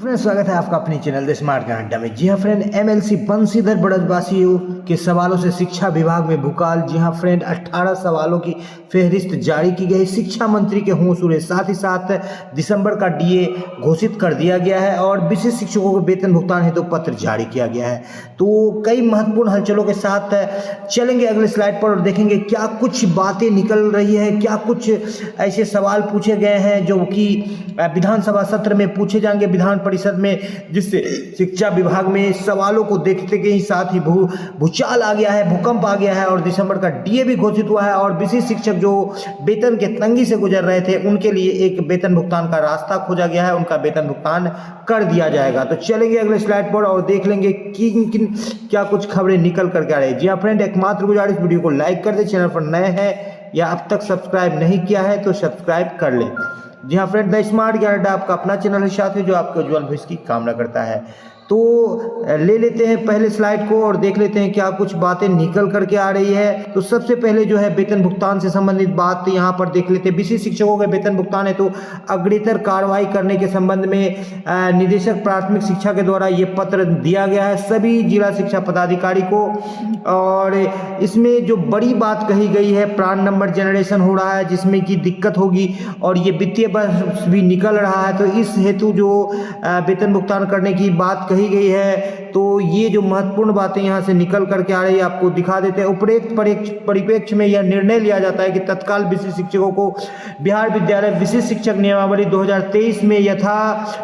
Friends, स्वागत है आपका अपने चैनल द स्मार्ट का अड्डा में। जी हाँ फ्रेंड, एमएलसी बंशीधर ब्रजवासी के सवालों से शिक्षा विभाग में भूकाल। जी हाँ फ्रेंड, 18 सवालों की फहरिस्त जारी की गई। शिक्षा मंत्री के होंश उड़े। साथ ही साथ दिसंबर का डीए घोषित कर दिया गया है और विशेष शिक्षकों को वेतन भुगतान हेतु पत्र जारी किया गया है। तो कई महत्वपूर्ण हलचलों के साथ चलेंगे अगले स्लाइड पर और देखेंगे क्या कुछ बातें निकल रही है, क्या कुछ ऐसे सवाल पूछे गए हैं जो कि विधानसभा सत्र में पूछे जाएंगे विधान परिषद में, जिससे शिक्षा विभाग में सवालों को देखते के ही साथ ही भूचाल आ गया है, भूकंप आ गया है और दिसंबर का डीए भी घोषित हुआ है और विशेष शिक्षक जो वेतन के तंगी से गुजर रहे थे उनके लिए एक वेतन भुगतान का रास्ता खोजा गया है, उनका वेतन भुगतान कर दिया जाएगा। तो चलेंगे अगले स्लाइड पर और देख लेंगे किन किन क्या कुछ खबरें निकल करके आ रही है। जी हाँ फ्रेंड, एकमात्र गुजारिश, वीडियो को लाइक कर दे, चैनल पर नए हैं या अब तक सब्सक्राइब नहीं किया है तो सब्सक्राइब कर ले। जी हाँ फ्रेंड, द स्मार्ट का अड्डा आपका अपना चैनल है साथी जो आपके उज्जवल भविष्य की कामना करता है। तो ले लेते हैं पहले स्लाइड को और देख लेते हैं क्या कुछ बातें निकल करके आ रही है। तो सबसे पहले जो है वेतन भुगतान से संबंधित बात यहाँ पर देख लेते हैं। विशेष शिक्षकों के वेतन भुगतान है तो अग्रेतर कार्रवाई करने के संबंध में निदेशक प्राथमिक शिक्षा के द्वारा ये पत्र दिया गया है सभी जिला शिक्षा पदाधिकारी को। और इसमें जो बड़ी बात कही गई है, प्राण नंबर जनरेशन हो रहा है जिसमें कि दिक्कत होगी और ये वित्तीय वर्ष भी निकल रहा है, तो इस हेतु जो वेतन भुगतान करने की बात कही गई है, तो ये जो महत्वपूर्ण बातें यहाँ से निकल करके आ रही है आपको दिखा देते हैं। उपरोक्त परिप्रेक्ष्य में यह निर्णय लिया जाता है कि तत्काल विशेष शिक्षकों को बिहार विद्यालय विशेष शिक्षक नियमावली 2023 में यथा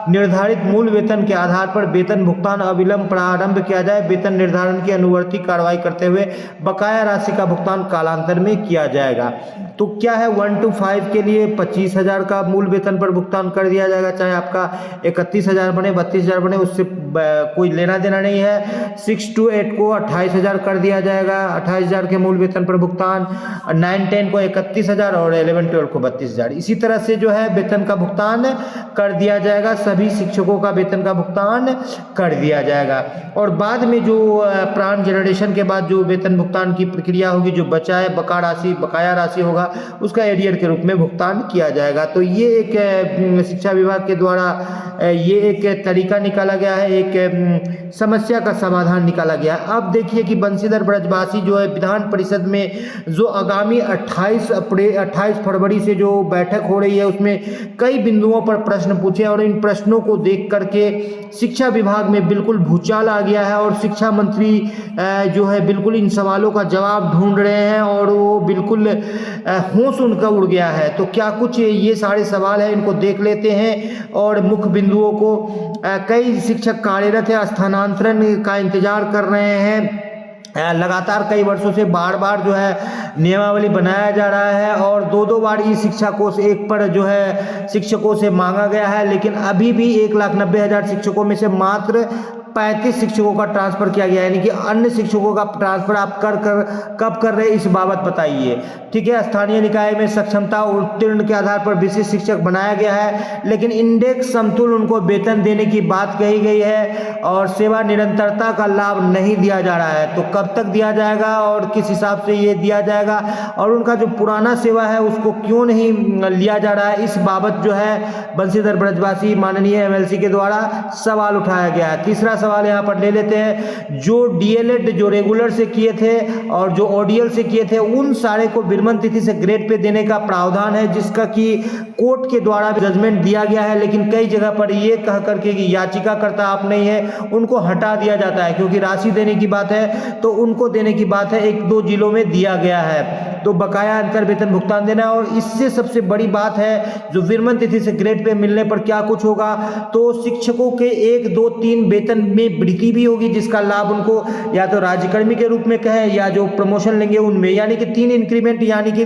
निर्धारित मूल वेतन के आधार पर वेतन भुगतान अविलंब प्रारंभ किया जाए। वेतन निर्धारण की अनुवर्ती कार्रवाई करते हुए बकाया राशि का भुगतान कालांतर में किया जाएगा। तो क्या है, 1 to 5 के लिए 25,000 का मूल वेतन पर भुगतान कर दिया जाएगा, चाहे आपका 31,000 बने 32,000 बने, उससे कोई लेना देना नहीं है। 6 to 8 को 28,000 कर दिया जाएगा, 28,000 के मूल वेतन पर भुगतान, 9-10 को 31,000 और 11-12 को 32,000। इसी तरह से जो है वेतन का भुगतान कर दिया जाएगा, सभी शिक्षकों का वेतन का भुगतान कर दिया जाएगा। और बाद में जो प्राण जनरेशन के बाद जो वेतन भुगतान की प्रक्रिया होगी, जो बकाया राशि होगा उसका एरियर के रूप में भुगतान किया जाएगा। तो ये एक शिक्षा विभाग के द्वारा ये एक तरीका निकाला गया है, एक समस्या का समाधान निकाला गया है। अब देखिए कि बंशीधर ब्रजवासी जो है विधान परिषद में जो आगामी 28 फरवरी से जो बैठक हो रही है उसमें कई बिंदुओं पर प्रश्न पूछे और इन प्रश्नों को देख करके शिक्षा विभाग में बिल्कुल भूचाल आ गया है और शिक्षा मंत्री जो है बिल्कुल इन सवालों का जवाब ढूंढ रहे हैं और वो बिल्कुल होश उनका उड़ गया है। तो क्या कुछ ये सारे सवाल हैं, इनको देख लेते हैं और मुख्य बिंदुओं को। कई शिक्षक कार्यरत है, स्थानांतरण का इंतजार कर रहे हैं। लगातार कई वर्षों से बार बार जो है नियमावली बनाया जा रहा है और दो बार ई शिक्षा कोष एक पर जो है शिक्षकों से मांगा गया है, लेकिन अभी भी 1,90,000 शिक्षकों में से मात्र 35 शिक्षकों का ट्रांसफर किया गया है। यानी कि अन्य शिक्षकों का ट्रांसफर आप कब कर रहे हैं इस बाबत बताइए। ठीक है, स्थानीय निकाय में सक्षमता उत्तीर्ण के आधार पर विशेष शिक्षक बनाया गया है, लेकिन इंडेक्स समतुल्य उनको वेतन देने की बात कही गई है और सेवा निरंतरता का लाभ नहीं दिया जा रहा है। तो कब तक दिया जाएगा और किस हिसाब से ये दिया जाएगा और उनका जो पुराना सेवा है उसको क्यों नहीं लिया जा रहा है, इस बाबत जो है बंशीधर ब्रजवासी माननीय एमएलसी के द्वारा सवाल उठाया गया है। तीसरा सवाल यहाँ पर ले लेते हैं, जो डीएलएड जो रेगुलर से किए थे और जो ओडीएल से किए थे उन सारे को विरमण तिथि से ग्रेड पे देने का प्रावधान है, जिसका कि कोर्ट के द्वारा जजमेंट दिया गया है, लेकिन कई जगह पर ये कह करके कि याचिकाकर्ता आप नहीं है उनको हटा दिया जाता है, क्योंकि राशि देने की बात है तो उनको देने की बात है। 1-2 जिलों में दिया गया है तो बकाया अंतर वेतन भुगतान देना। और इससे सबसे बड़ी बात है जो विरमण तिथि से ग्रेड पे मिलने पर क्या कुछ होगा, तो शिक्षकों के 1, 2, 3 वेतन में वृद्धि भी होगी, जिसका लाभ उनको या तो राज्यकर्मी के रूप में कहें या जो प्रमोशन लेंगे उनमें, यानी कि 3 इंक्रीमेंट, यानी कि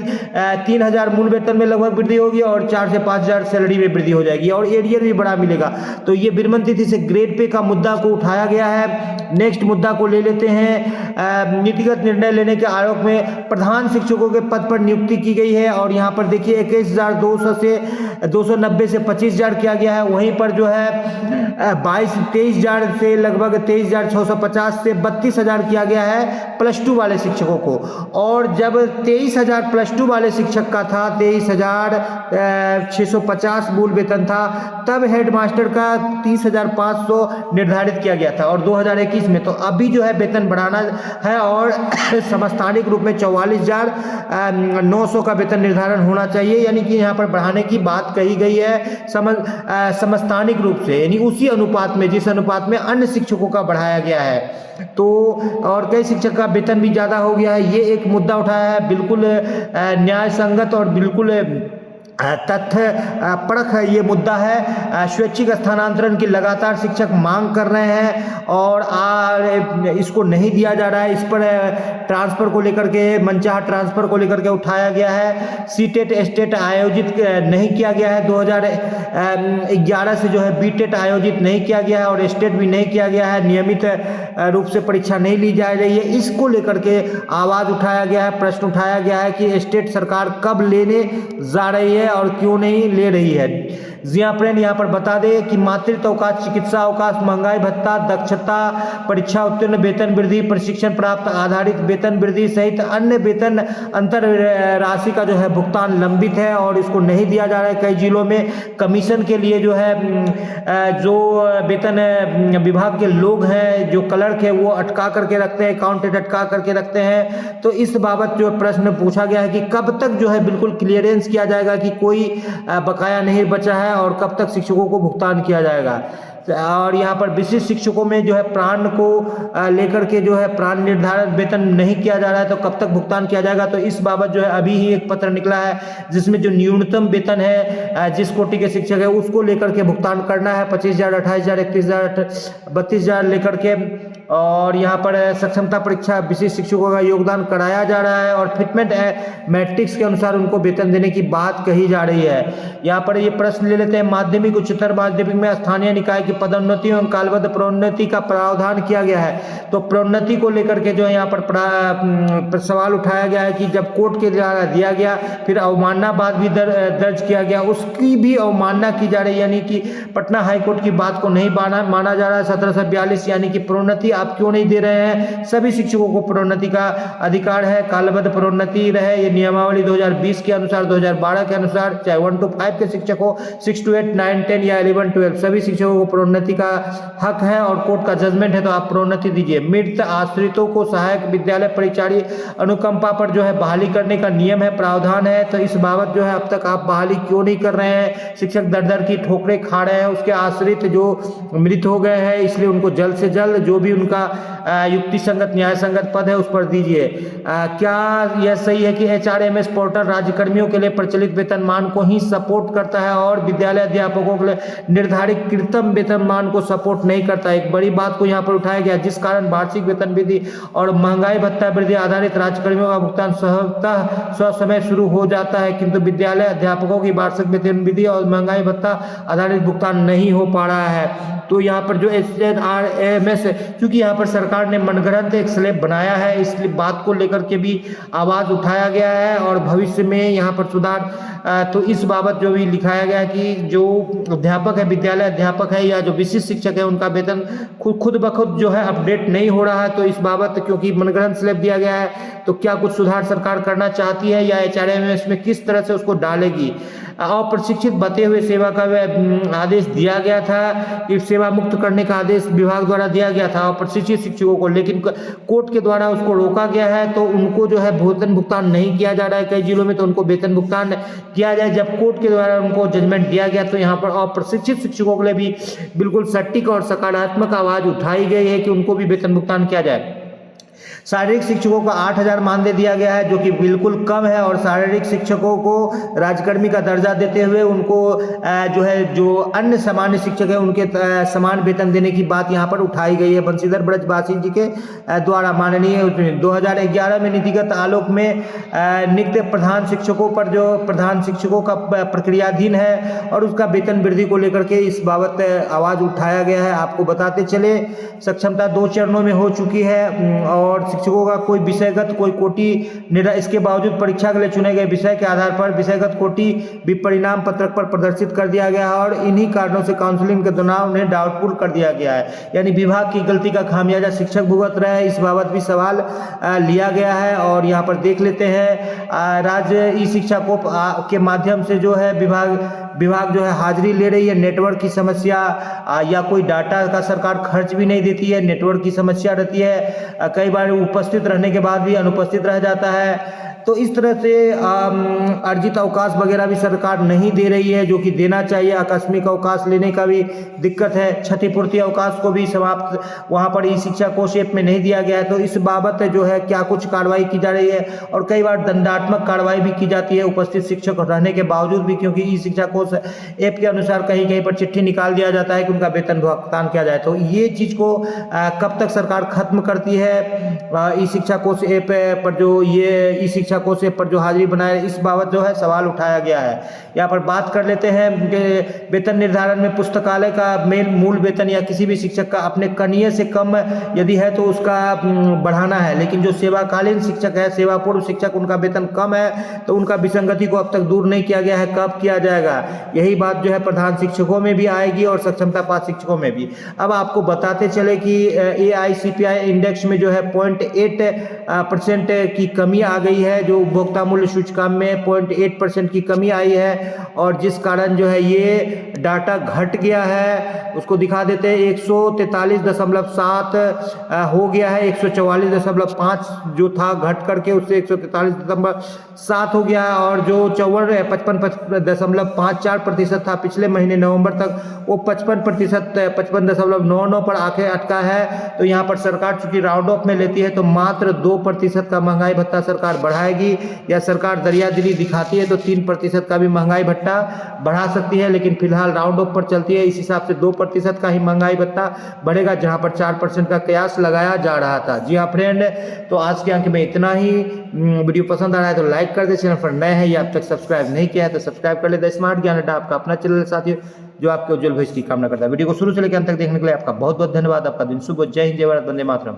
3,000 मूल वेतन में लगभग वृद्धि होगी और 4 से 5,000 सैलरी में वृद्धि हो जाएगी और एरियर भी बड़ा मिलेगा। तो ये विरमण तिथि से ग्रेड पे का मुद्दा को उठाया गया है। नेक्स्ट मुद्दा को ले लेते हैं, नीतिगत निर्णय लेने के आयोग में प्रधान शिक्षकों के पद पर नियुक्ति की गई है और यहाँ पर देखिए 21,200 से 290 से 25,000 किया गया है। वहीं पर जो है 23,000 से लगभग 23,650 से 32,000 किया गया है +2 वाले शिक्षकों को। और जब 23,000 +2 वाले शिक्षक का था, 23,650 मूल वेतन था, तब हेडमास्टर का 30,500 निर्धारित किया गया था और 2021 में। तो अभी जो है वेतन बढ़ाना है और समस्थानिक रूप में 44,900 का वेतन निर्धारण होना चाहिए, यानी कि यहाँ पर बढ़ाने की बात कही गई है समस्थानिक रूप से, यानी उसी अनुपात में जिस अनुपात में अन्य शिक्षकों का बढ़ाया गया है। तो और कई शिक्षक का वेतन भी ज़्यादा हो गया है। ये एक मुद्दा उठाया है, बिल्कुल न्याय संगत और बिल्कुल तथ्य परख ये मुद्दा है। स्वैच्छिक स्थानांतरण की लगातार शिक्षक मांग कर रहे हैं और इसको नहीं दिया जा रहा है। इस पर ट्रांसफर को लेकर के, मनचाहा ट्रांसफर को लेकर के उठाया गया है। सीटेट स्टेट आयोजित नहीं किया गया है, 2011 से जो है बीटेट आयोजित नहीं किया गया है और स्टेट भी नहीं किया गया है, नियमित रूप से परीक्षा नहीं ली जा रही है। इसको लेकर के आवाज़ उठाया गया है, प्रश्न उठाया गया है कि स्टेट सरकार कब लेने जा रही है और क्यों नहीं ले रही है। जी हाँ फ्रेंड, यहाँ पर बता दें कि मातृत्व अवकाश, चिकित्सा अवकाश, महंगाई भत्ता, दक्षता परीक्षा उत्तीर्ण वेतन वृद्धि, प्रशिक्षण प्राप्त आधारित वेतन वृद्धि सहित अन्य वेतन अंतर राशि का जो है भुगतान लंबित है और इसको नहीं दिया जा रहा है। कई जिलों में कमीशन के लिए जो है जो वेतन विभाग के लोग हैं, जो क्लर्क है, वो अटका करके रखते हैं, अकाउंटेंट अटका करके रखते हैं। तो इस बाबत जो प्रश्न पूछा गया है कि कब तक जो है बिल्कुल क्लियरेंस किया जाएगा कि कोई बकाया नहीं बचा है और कब तक शिक्षकों को भुगतान किया जाएगा। और यहाँ पर विशिष्ट शिक्षकों में जो है प्राण को लेकर के जो है प्राण निर्धारण वेतन नहीं किया जा रहा है, तो कब तक भुगतान किया जाएगा। तो इस बाबत जो है अभी ही एक पत्र निकला है जिसमें जो न्यूनतम वेतन है जिस कोटि के शिक्षक है उसको लेकर के भुगतान करना है, 25,000, 28,000, 31,000, 32,000 लेकर के। और यहाँ पर सक्षमता परीक्षा विशिष्ट शिक्षकों का योगदान कराया जा रहा है और फिटमेंट मैट्रिक्स के अनुसार उनको वेतन देने की बात कही जा रही है। यहाँ पर ये प्रश्न ले लेते हैं, माध्यमिक उच्चतर माध्यमिक में स्थानीय निकाय की पदोन्नति एवं कालबद्ध प्रोन्नति का प्रावधान किया गया है। तो प्रोन्नति को लेकर के जो है यहाँ पर सवाल उठाया गया है कि जब कोर्ट के द्वारा दिया गया, फिर अवमानना बाद भी दर्ज किया गया, उसकी भी अवमानना की जा रही है, यानी कि पटना हाईकोर्ट की बात को नहीं माना जा रहा है। 1742 यानी कि प्रोन्नति आप क्यों नहीं दे रहे हैं। सभी शिक्षकों को प्रोन्नति का अधिकार है, कालबद्ध प्रोन्नति रहे। ये नियमावली 2020 के अनुसार, 2012 के अनुसार, चाहे 1 to 5 के शिक्षक हो, 6 to 8, 9, 10 या 11, 12 सभी शिक्षकों को प्रोन्नति का हक है और कोर्ट का जजमेंट है तो आप प्रोन्नति दीजिए। मृत आश्रितों को सहायक विद्यालय परिचारी अनुकंपा पर जो है बहाली करने का नियम है, प्रावधान है। तो इस बाबत जो है अब तक आप बहाली क्यों नहीं कर रहे हैं। शिक्षक दर दर की ठोकरें खा रहे हैं, उसके आश्रित जो मृत हो गए हैं, इसलिए उनको जल्द से जल्द जो भी उनका युक्ति संगत न्याय संगत पद है उस पर दीजिए। क्या यह सही है कि HRMS पोर्टल राज्यकर्मियों के लिए प्रचलित वेतनमान को ही सपोर्ट करता है और विद्यालय अध्यापकों के लिए निर्धारित कृत्रिम वेतनमान को सपोर्ट नहीं करता। एक बड़ी बात को यहाँ पर उठाया गया, जिस कारण वार्षिक वेतन वृद्धि और महंगाई भत्ता वृद्धि आधारित राज्यकर्मियों का भुगतान समय शुरू हो जाता है, किंतु विद्यालय अध्यापकों की वार्षिक वेतन वृद्धि और महंगाई भत्ता आधारित भुगतान नहीं हो पा रहा है। तो यहाँ पर जो HRMS, क्योंकि यहाँ पर सरकार ने मनगढ़ंत एक स्लैब बनाया है, इसलिए बात को लेकर के भी आवाज़ उठाया गया है और भविष्य में यहाँ पर सुधार। तो इस बाबत जो भी लिखाया गया है कि जो अध्यापक है, विद्यालय अध्यापक है या जो विशिष्ट शिक्षक है, उनका वेतन खुद ब खुद जो है अपडेट नहीं हो रहा है। तो इस बाबत क्योंकि मनगढ़ंत स्लैब दिया गया है, तो क्या कुछ सुधार सरकार करना चाहती है या HRMS में किस तरह से उसको डालेगी। अप्रशिक्षित बते हुए सेवा का आदेश दिया गया था कि सेवा मुक्त करने का आदेश विभाग द्वारा दिया गया था अप्रशिक्षित शिक्षकों को, लेकिन कोर्ट के द्वारा उसको रोका गया है। तो उनको जो है वेतन भुगतान नहीं किया जा रहा है कई जिलों में, तो उनको वेतन भुगतान किया जाए। जब कोर्ट के द्वारा उनको जजमेंट दिया गया तो यहाँ पर अप्रशिक्षित शिक्षकों के लिए भी बिल्कुल सटीक और सकारात्मक आवाज़ उठाई गई है कि उनको भी वेतन भुगतान किया जाए। शारीरिक शिक्षकों को 8,000 मानदेय दिया गया है, जो कि बिल्कुल कम है और शारीरिक शिक्षकों को राज्यकर्मी का दर्जा देते हुए उनको जो है जो अन्य सामान्य शिक्षक है उनके समान वेतन देने की बात यहाँ पर उठाई गई है बंशीधर ब्रजवासी जी के द्वारा। माननीय 2011 में नीतिगत आलोक में नियुक्त प्रधान शिक्षकों पर जो प्रधान शिक्षकों का प्रक्रियाधीन है और उसका वेतन वृद्धि को लेकर के इस बाबत आवाज़ उठाया गया है। आपको बताते चले, सक्षमता 2 चरणों में हो चुकी है और शिक्षकों का कोई विषयगत कोई कोटि इसके बावजूद परीक्षा के लिए चुने गए विषय के आधार पर विषयगत कोटि भी परिणाम पत्रक पर प्रदर्शित कर दिया गया है और इन्हीं कारणों से काउंसलिंग के दौरान उन्हें डाउटफुल कर दिया गया है। यानी विभाग की गलती का खामियाजा शिक्षक भुगत रहे हैं, इस बाबत भी सवाल लिया गया है। और यहाँ पर देख लेते हैं राज्य ई शिक्षा को के माध्यम से जो है विभाग जो है हाजिरी ले रही है। नेटवर्क की समस्या या कोई डाटा का सरकार खर्च भी नहीं देती है, नेटवर्क की समस्या रहती है, कई बार उपस्थित रहने के बाद भी अनुपस्थित रह जाता है। तो इस तरह से अर्जित अवकाश वगैरह भी सरकार नहीं दे रही है जो कि देना चाहिए। आकस्मिक अवकाश लेने का भी दिक्कत है। क्षतिपूर्ति अवकाश को भी समाप्त वहाँ पर ई शिक्षा कोष ऐप में नहीं दिया गया है। तो इस बाबत जो है क्या कुछ कार्रवाई की जा रही है और कई बार दंडात्मक कार्रवाई भी की जाती है उपस्थित शिक्षक रहने के बावजूद भी, क्योंकि ई शिक्षा कोष ऐप के अनुसार कहीं कहीं पर चिट्ठी निकाल दिया जाता है कि उनका वेतन भुगतान किया जाए। तो ये चीज़ को कब तक सरकार खत्म करती है ई शिक्षा कोष ऐप पर जो ये ई शिक्षा कोष ऐप पर जो हाजिरी बनाए, इस बाबत जो है सवाल उठाया गया है। यहाँ पर बात कर लेते हैं वेतन निर्धारण में पुस्तकालय का मूल वेतन या किसी भी शिक्षक का अपने कनीय से कम यदि है तो उसका बढ़ाना है, लेकिन जो सेवाकालीन शिक्षक है, सेवा पूर्व शिक्षक, उनका वेतन कम है तो उनका विसंगति को अब तक दूर नहीं किया गया है। कब किया जाएगा? यही बात जो है प्रधान शिक्षकों में भी आएगी और सक्षमता पात्र शिक्षकों में भी। अब आपको बताते चले कि AICPI इंडेक्स में जो है 0.8% की कमी आ गई है, जो उपभोक्ता मूल्य सूचकांक में 0.8% की कमी आई है और जिस कारण जो है ये डाटा घट गया है। उसको दिखा देते हैं, 143.7 हो गया है, 144.5 जो था घट करके उससे 143.7 हो गया है और जो 55.54% था पिछले महीने नवंबर तक, वो 55.99 पर आके अटका है। तो यहाँ पर सरकार चूंकि राउंड ऑफ में लेती है तो मात्र 2% का महंगाई भत्ता सरकार बढ़ाएगी, या सरकार दरियादिली दिखाती है तो 3% का भी महंगाई भत्ता बढ़ा सकती है, लेकिन फिलहाल राउंड ऑफ पर चलती है। इस हिसाब से 2% का ही महंगाई भत्ता बढ़ेगा, जहां पर 4% का कयास लगाया जा रहा था। जी हाँ फ्रेंड, तो आज के अंक में इतना ही। वीडियो पसंद आ रहा है तो लाइक कर दे, चैनल पर नए हैं या अब तक सब्सक्राइब नहीं किया है तो सब्सक्राइब कर ले। द स्मार्ट ज्ञान अड्डा आपका अपना चैनल साथियों जो आपके उज्जवल भविष्य की कामना करता है। वीडियो को शुरू से लेकर अंत तक देखने के लिए आपका बहुत बहुत धन्यवाद। आपका दिन शुभ हो। जय हिंद, जय भारत, वंदे मातरम।